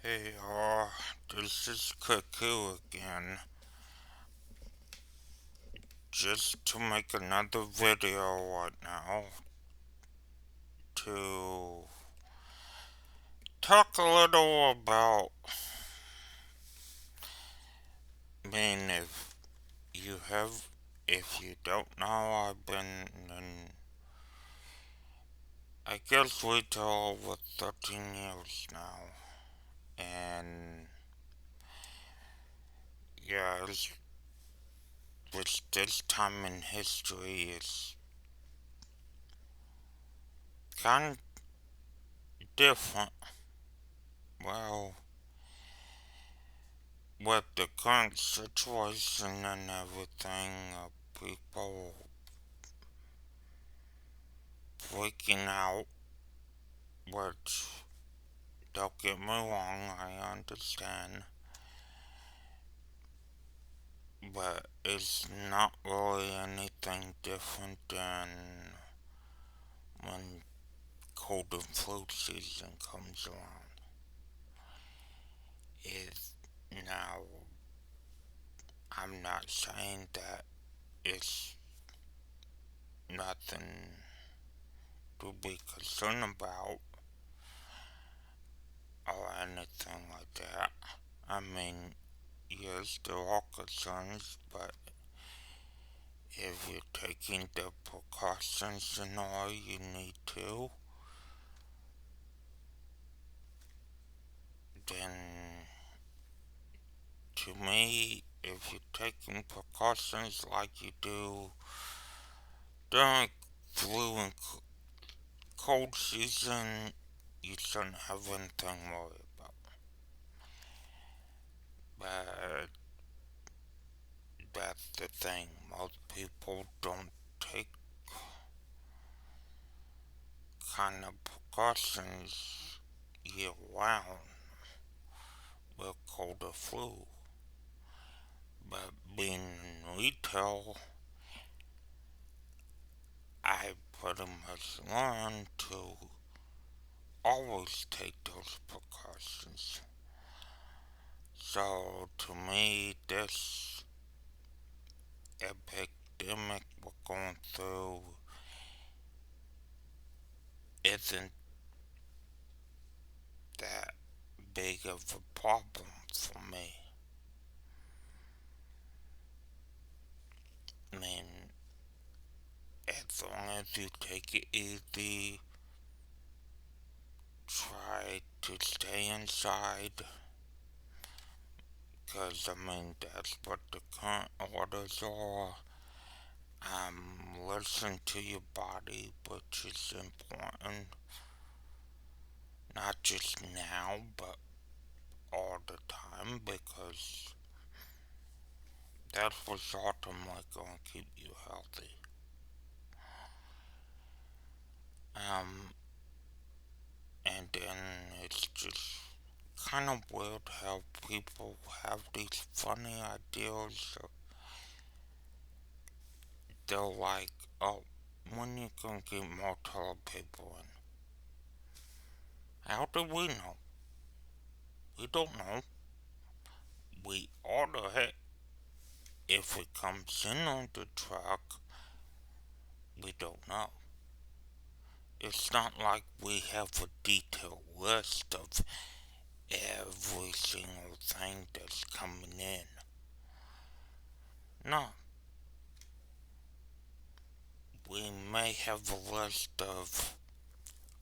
Hey, this is Cuckoo again, just to make another video right now to talk a little about, if you have, if you don't know, I've been in, I guess retail over 13 years now, and yeah, this time in history is kind of different. Well, with the current situation and everything, people freaking out, which, don't get me wrong, I understand, but it's not really anything different than when cold and flu season comes around. Is now, I'm not saying that it's nothing to be concerned about or anything like that. I mean, yes, there are concerns, but if you're taking the precautions and all you need to, then to me, if you're taking precautions like you do during flu and cold season, you shouldn't have anything to worry about. But that's the thing, most people don't take kind of precautions year round with cold or flu. But being in retail, I pretty much learned to always take those precautions. So to me, this epidemic we're going through isn't that big of a problem for me. I mean, as long as you take it easy, try to stay inside, because that's what the current orders are. Listen to your body, which is important, not just now, but all the time, because that's what's ultimately going to keep you healthy. Um, and then it's just kind of weird how people have these funny ideas. They're like, oh, when you gonna get more toilet paper in? How do we know? We don't know. We order it. If it comes in on the truck, we don't know. It's not like we have a detailed list of every single thing that's coming in. No, we may have a list of,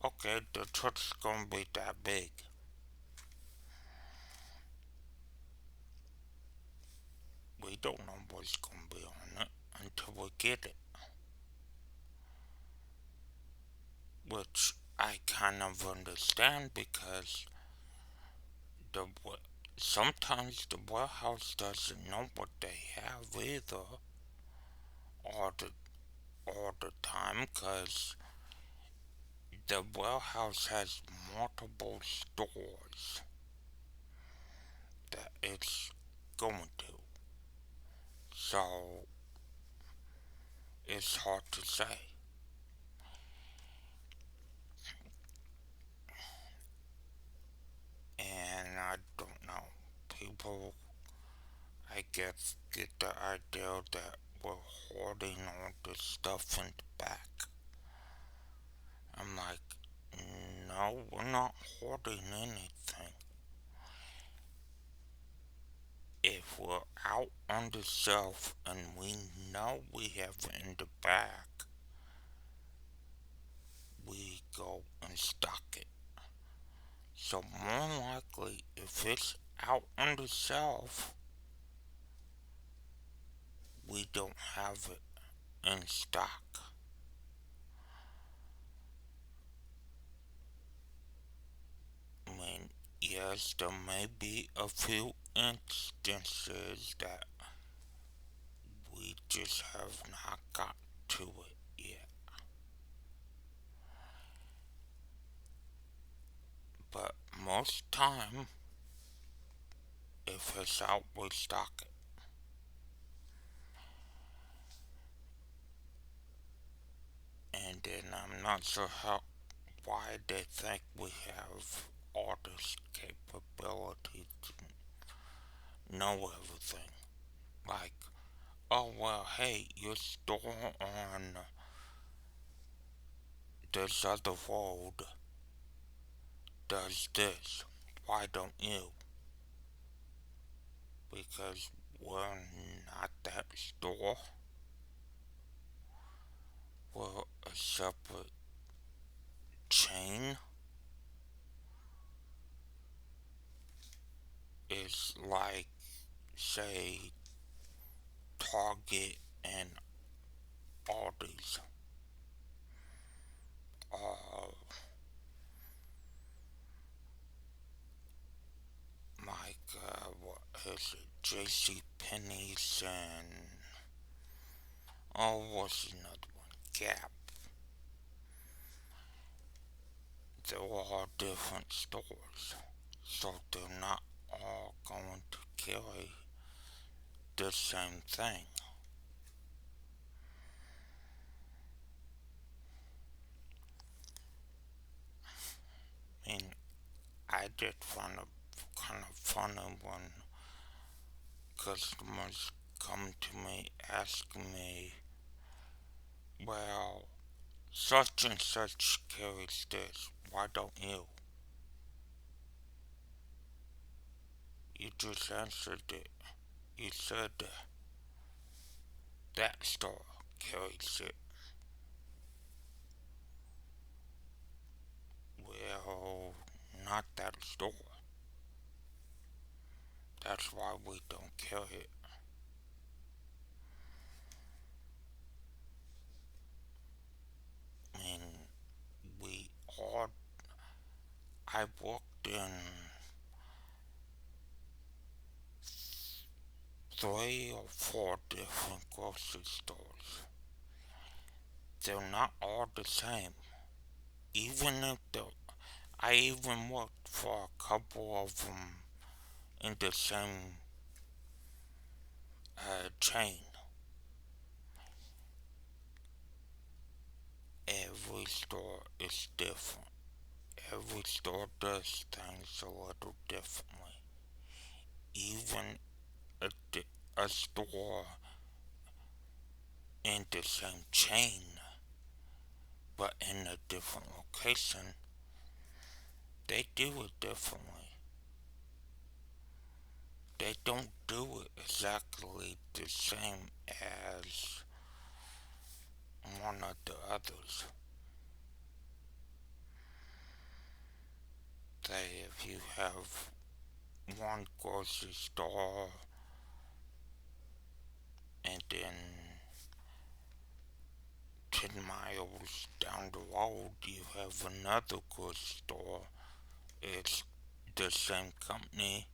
okay, the truck's gonna be that big. We don't know what's gonna be on it until we get it. Which I kind of understand because the sometimes the warehouse doesn't know what they have either all the all the time because the warehouse has multiple stores that it's going to. So it's hard to say. And I people, I guess, get the idea that we're hoarding all this stuff in the back. I'm like, no, we're not hoarding anything. If we're out on the shelf and we know we have it in the back, we go and stock it. So more likely, if it's out on the shelf, we don't have it in stock. I mean, yes, there may be a few instances that we just have not got to it yet. But most time, if it's out, we stock it. And then I'm not sure why they think we have all this capability to know everything. Like, oh well, hey, your store on this other road does this. Why don't you? Because we're not that store. We're a separate chain. It's like, say, Target and Aldi's. Uh, what is it? JC Penney's and what's another one? Gap. They're all different stores, so they're not all going to carry the same thing. I mean, I did find it kind of funny when customers come to me asking me, well, such and such carries this, why don't you? You just answered it. You said that store carries it. Well, not that store. That's why we don't carry it. I mean, we all. I worked in 3 or 4 different grocery stores. They're not all the same. Even if I even worked for a couple of them in the same chain. Every store is different. Every store does things a little differently. Even a, a store in the same chain, but in a different location, they do it differently. They don't do it exactly the same as one of the others. Say if you have one grocery store and then 10 miles down the road you have another grocery store. It's the same company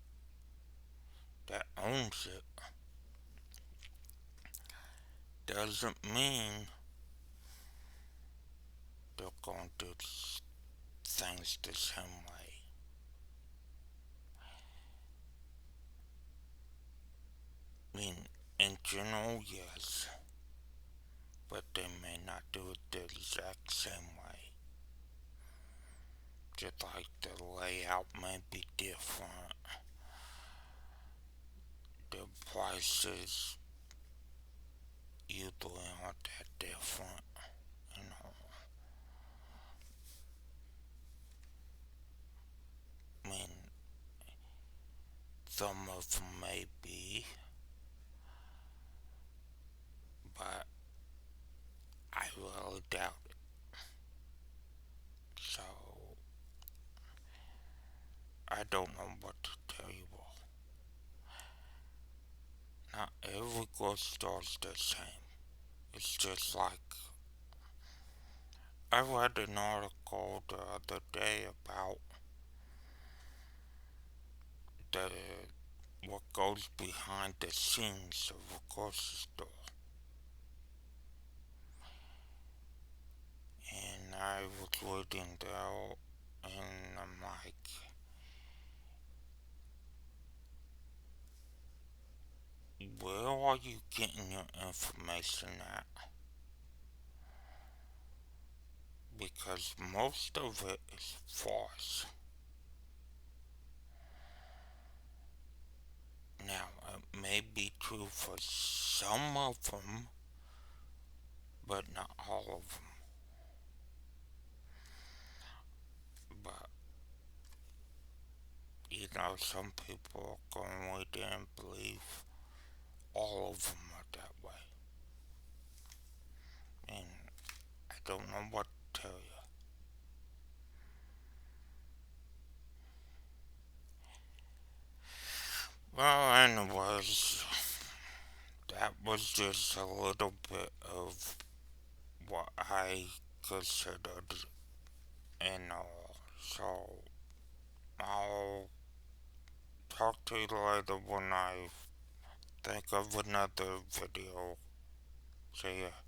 that owns it. Doesn't mean they're going to do things the same way. I mean, in general, yes, but they may not do it the exact same way. Just like the layout may be different, the prices usually aren't that different, you know. I mean, some of them may be, but I really doubt it. So, I don't know what to tell you all. Not every grocery store's the same. It's just like I read an article the other day about the what goes behind the scenes of a grocery store. And I was reading there and I'm like, where are you getting your information at? Because most of it is false. Now, it may be true for some of them, but not all of them. But, you know, some people are going with it and believe all of them are that way. And I don't know what to tell you. Well, anyways, that was just a little bit of what I considered and all. So, I'll talk to you later when I think of another video. See ya.